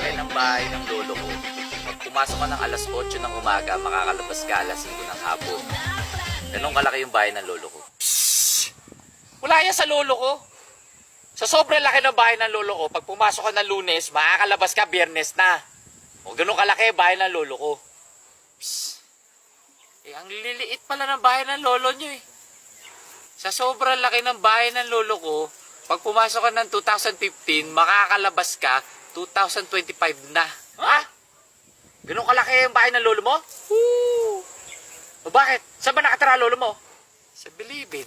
laki ng bahay ng lolo ko. Pag pumasok ka ng alas 8 ng umaga, makakalabas ka alas 5 ng hapon. Ganun kalaki yung bahay ng lolo ko. Psst! Wala yan sa lolo ko. Sa sobrang laki ng bahay ng lolo ko, pag pumasok ka ng Lunes, makakalabas ka Biyernes na. O ganun kalaki yung bahay ng lolo ko. Psst! Ang liliit pala ng bahay ng lolo nyo eh. Sa sobrang laki ng bahay ng lolo ko, pag pumasok ka ng 2015, makakalabas ka 2025 na. Ha? Ganun kalaki yung bahay ng lolo mo? Woo! O bakit? Saan ba nakatira lolo mo? Sa Bilibid.